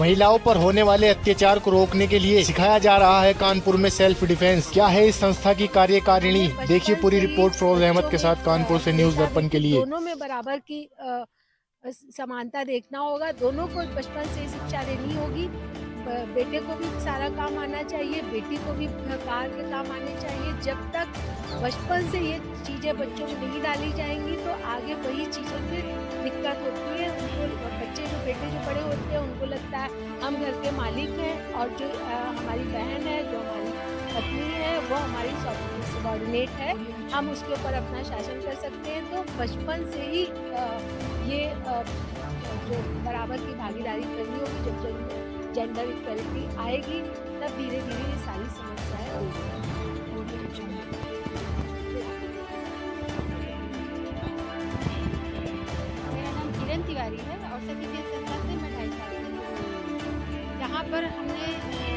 महिलाओं पर होने वाले अत्याचार को रोकने के लिए सिखाया जा रहा है कानपुर में सेल्फ डिफेंस। क्या है इस संस्था की कार्यकारिणी, देखिए पूरी रिपोर्ट फिरोज अहमद के साथ कानपुर से न्यूज दर्पण के लिए। दोनों में बराबर की समानता देखना होगा। दोनों को बचपन से शिक्षा देनी होगी। बेटे को भी सारा काम आना चाहिए, बेटी को भी कार के काम आने चाहिए। जब तक बचपन से ये चीजें बच्चों में नहीं डाली जाएंगी तो आगे वही चीजों में दिक्कत होती है। उनको बच्चे जो बेटे जो बड़े होते हैं उनको लगता है हम घर के मालिक हैं, और जो हमारी बहन है, जो हमारी पत्नी है, वो हमारी सबॉर्डिनेट है, हम उसके ऊपर अपना शासन कर सकते हैं। तो बचपन से ही ये जो बराबर की भागीदारी करनी होगी। जब जेंडर इक्वलिटी आएगी तब धीरे धीरे ये सारी समस्याएं होंगी। मेरा नाम किरण तिवारी है और सखी के संस्था से मैं 2.5 साल से जुड़ी हूँ। यहाँ पर हमने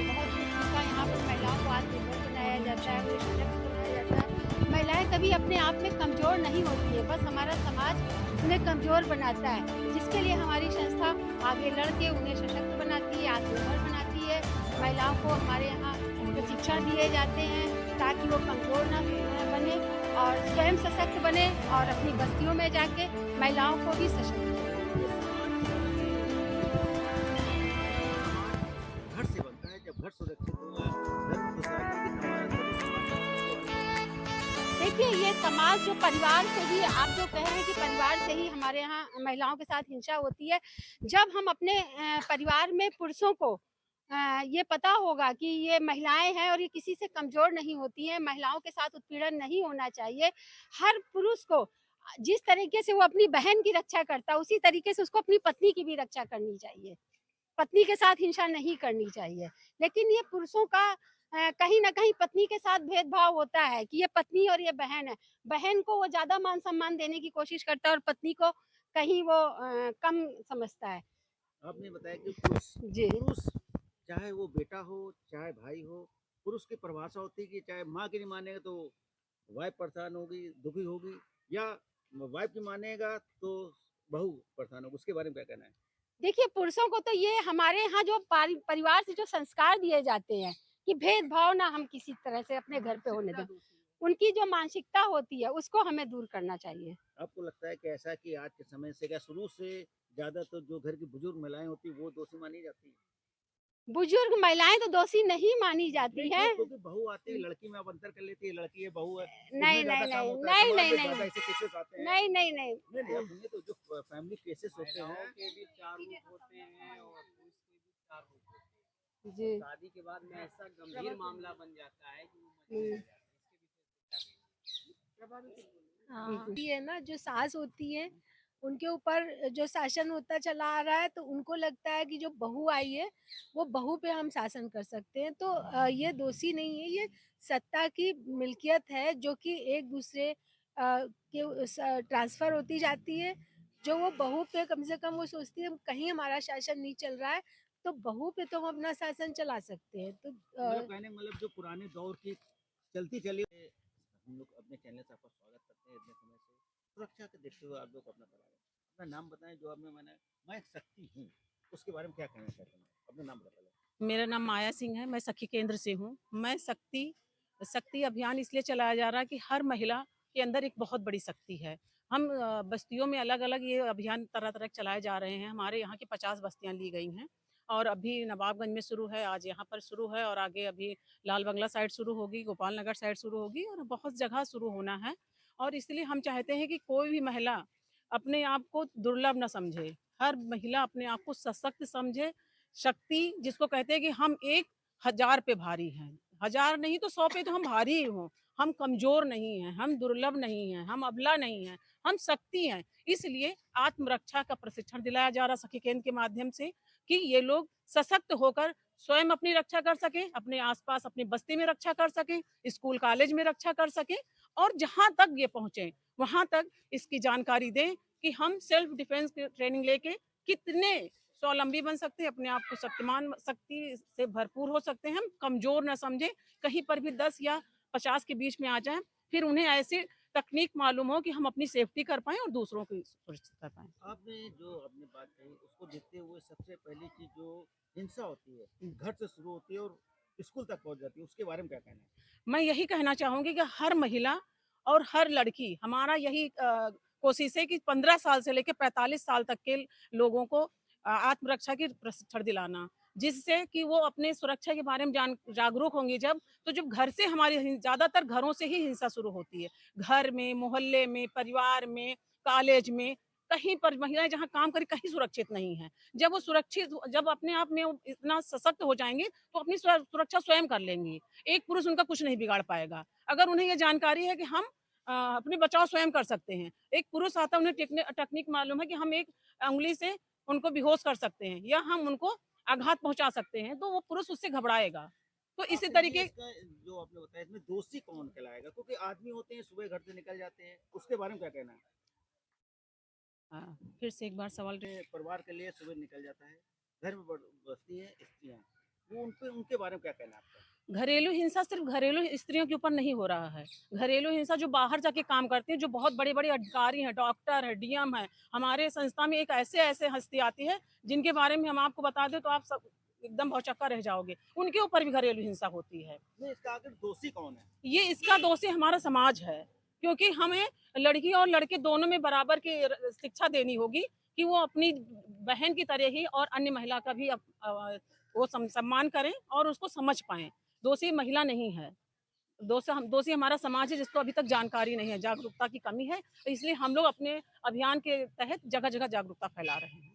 बहुत कुछ सीखा। यहाँ पर महिलाओं को आत्मनिर्भर बनाया जाता है, उन्हें सशक्त बनाया जाता है। महिलाएं कभी अपने आप में कमज़ोर नहीं होती है, बस हमारा समाज उन्हें कमज़ोर बनाता है, जिसके लिए हमारी संस्था आगे लड़ के उन्हें सशक्त बनाती है, आत्मनिर्भर बनाती है। महिलाओं को हमारे यहाँ प्रशिक्षण दिए जाते हैं ताकि वो कमज़ोर ना बने और स्वयं सशक्त बने और अपनी बस्तियों में जाके महिलाओं को भी सशक्त बनाए। घर से बनता है। जब घर सुरक्षित होगा, घर खुशहाल होगी, हमारा पूरा समाज। देखिए, ये समाज जो परिवार से ही, आप जो कह रहे हैं कि परिवार से ही हमारे यहाँ महिलाओं के साथ हिंसा होती है। जब हम अपने परिवार में पुरुषों को ये पता होगा कि ये महिलाएं हैं और ये किसी से कमजोर नहीं होती हैं, महिलाओं के साथ उत्पीड़न नहीं होना चाहिए। हर पुरुष को जिस तरीके से वो अपनी बहन की रक्षा करता है, उसी तरीके से उसको अपनी पत्नी की भी रक्षा करनी चाहिए। पत्नी के साथ हिंसा नहीं करनी चाहिए। लेकिन ये पुरुषों का कहीं न कहीं पत्नी के साथ भेदभाव होता है कि ये पत्नी और ये बहन है। बहन को वो ज़्यादा मान-सम्मान देने की कोशिश करता है और पत्नी को कहीं वो कम समझता है। आपने बताया कि पुरुष जी। पुरुष चाहे वो बेटा हो, चाहे भाई हो, पुरुष की परिभाषा होती है कि चाहे माँ की नहीं मानेगा तो वाइफ परेशान होगी, दुखी होगी, या वाइफ की मानेगा तो बहू परेशान होगी। उसके बारे में क्या कहना है? देखिए, पुरुषों को तो ये हमारे यहाँ जो परिवार से जो संस्कार दिए जाते हैं कि भेदभाव ना हम किसी तरह से अपने घर पे होने दें। उनकी जो मानसिकता होती है उसको हमें दूर करना चाहिए। आपको लगता है कि ऐसा कि आज के समय से क्या शुरू से ज़्यादा तो जो घर की बुजुर्ग महिलाएं होती वो दोषी मानी जाती हैं? बुजुर्ग महिलाएँ तो दोषी नहीं मानी जाती नहीं, हैं। क्योंकि बहू आती है, लड़की में आप अंतर कर लेती है, लड़की है, बहू है, नहीं, उसमें ज़्यादा नहीं, काम नहीं, होता है, नहीं, समाज नहीं, में नहीं, ज़्यादा ऐसे केसेस आते हैं। नहीं, नहीं, नहीं। नहीं, आप सुनिए तो जो फैमिली केसेस होते हैं के भी 4 रूप होते हैं और पुरुष के भी 4 रूप होते हैं। जी। शादी के बाद में ऐसा गंभीर मामला बन जाता है कि वो हुँ। मजबूर हो जाते हैं। इसके विषय में हाँ, ये है ना, जो सास होती है उनके ऊपर जो शासन होता चला आ रहा है, तो उनको लगता है कि जो बहू आई है वो बहू पे हम शासन कर सकते हैं। तो ये दोषी नहीं है, ये सत्ता की मिल्कियत है जो कि एक दूसरे के ट्रांसफर होती जाती है। जो वो बहू पे कम से कम वो सोचती है कहीं हमारा शासन नहीं चल रहा है, तो बहू पे तो हम अपना शासन चला सकते हैं। तो मतलब कहने का मतलब जो पुराने दौर की चलती चली हम लोग अपने चैनल से आपका स्वागत करते हैं इतने समय से। सुरक्षा के देखते हुए आप लोग अपना करा रहे हैं। अपना नाम बताएं जो आपने मैं एक शक्ति हूँ, उसके बारे में क्या कहना चाहते हैं? अपना नाम बता पहले। मेरा नाम माया सिंह है, मैं सखी केंद्र से हूँ। मैं शक्ति शक्ति अभियान इसलिए चलाया जा रहा है कि हर महिला के अंदर एक बहुत बड़ी शक्ति है। हम बस्तियों में अलग-अलग ये अभियान तरह-तरह के चलाए जा रहे हैं। हमारे यहाँ की 50 बस्तियाँ ली गई हैं और अभी नवाबगंज में शुरू है, आज यहाँ पर शुरू है और आगे अभी लाल बंगला साइड शुरू होगी, गोपाल नगर साइड शुरू होगी और बहुत जगह शुरू होना है। और इसलिए हम चाहते हैं कि कोई भी महिला अपने आप को दुर्लभ ना समझे। हर महिला अपने आप को सशक्त समझे। शक्ति जिसको कहते हैं कि हम 1000 पे भारी हैं, 1000 नहीं तो 100 पे तो हम भारी ही हों। हम कमज़ोर नहीं हैं, हम दुर्लभ नहीं हैं, हम अबला नहीं हैं, हम शक्ति हैं। इसलिए आत्मरक्षा का प्रशिक्षण दिलाया जा रहा सखी केंद्र के माध्यम से कि ये लोग सशक्त होकर स्वयं अपनी रक्षा कर सकें, अपने आस-पास अपनी बस्ती में रक्षा कर सकें, स्कूल कॉलेज में रक्षा कर सकें और जहाँ तक ये पहुँचे, वहाँ तक इसकी जानकारी दें कि हम सेल्फ डिफेंस की ट्रेनिंग लेके कितने स्वावलंबी बन सकते हैं, अपने आप को शक्तिमान शक्ति से भरपूर हो सकते हैं। हम कमज़ोर ना समझें, कहीं पर भी 10 या 50 के बीच में आ जाएँ, फिर उन्हें ऐसे तकनीक मालूम हो कि हम अपनी सेफ्टी कर पाएँ और दूसरों की सुरक्षित कर पाएँ। आपने जो अपनी बात कही उसको देखते हुए सबसे पहली चीज जो हिंसा होती है घर से शुरू होती है और स्कूल तक पहुंच जाती है, उसके बारे में क्या कहना है? मैं यही कहना चाहूँगी कि हर महिला और हर लड़की, हमारा यही कोशिश है कि 15 साल से लेके 45 साल तक के लोगों को आत्मरक्षा की प्रशिक्षण दिलाना, जिससे कि वो अपने सुरक्षा के बारे में जागरूक होंगी तो जब घर से हमारी ज़्यादातर घरों से ही हिंसा शुरू होती है। घर में, मोहल्ले में, परिवार में, कॉलेज में, कहीं पर महिलाएँ जहाँ काम करें, कहीं सुरक्षित नहीं हैं। जब अपने आप में वो इतना सशक्त हो जाएँगी, तो अपनी सुरक्षा स्वयं कर लेंगी। एक पुरुष उनका कुछ नहीं बिगाड़ पाएगा। अगर उन्हें ये जानकारी है कि हम अपने बचाव स्वयं कर सकते हैं। एक पुरुष आता है, उन्हें टेक्निक मालूम है कि हम एक उँगली से उनको बेहोश कर सकते हैं या हम उनको आघात पहुँचा सकते हैं, तो वो पुरुष उससे घबराएगा। तो इसी ये तरीके इसका जो आपने बताया इसमें दोषी कौन कहलाएगा? क्योंकि आदमी होते हैं सुबह घर से निकल जाते हैं, उसके बारे में क्या कहना है? फिर से एक बार सवाल अपने परिवार के लिए सुबह निकल जाता है, घर में बसती हैं स्त्रियाँ, वो उनके बारे में क्या कहना है आपका? घरेलू हिंसा सिर्फ घरेलू स्त्रियों के ऊपर नहीं हो रहा है। घरेलू हिंसा जो बाहर जाके काम करती हैं, जो बहुत बड़े-बड़े अधिकारी हैं, डॉक्टर हैं, डीएम हैं, हमारे संस्था में एक ऐसे-ऐसे हस्ती आती है, जिनके बारे में हम आपको बता दें तो आप सब एकदम भौचक्का रह जाओगे। उनके ऊपर भी घरेलू हिंसा होती है। नहीं, इसका आखिर दोषी कौन है? ये इसका दोषी हमारा समाज है, क्योंकि हमें लड़की और लड़के दोनों में बराबर की शिक्षा देनी होगी कि वो अपनी बहन की तरह ही और अन्य महिला का भी वो सम्मान करें और उसको समझ पाएँ। दोषी महिला नहीं है। दोषी हमारा समाज है, जिसको अभी तक जानकारी नहीं है, जागरूकता की कमी है। तो इसलिए हम लोग अपने अभियान के तहत जगह-जगह जागरूकता फैला रहे हैं।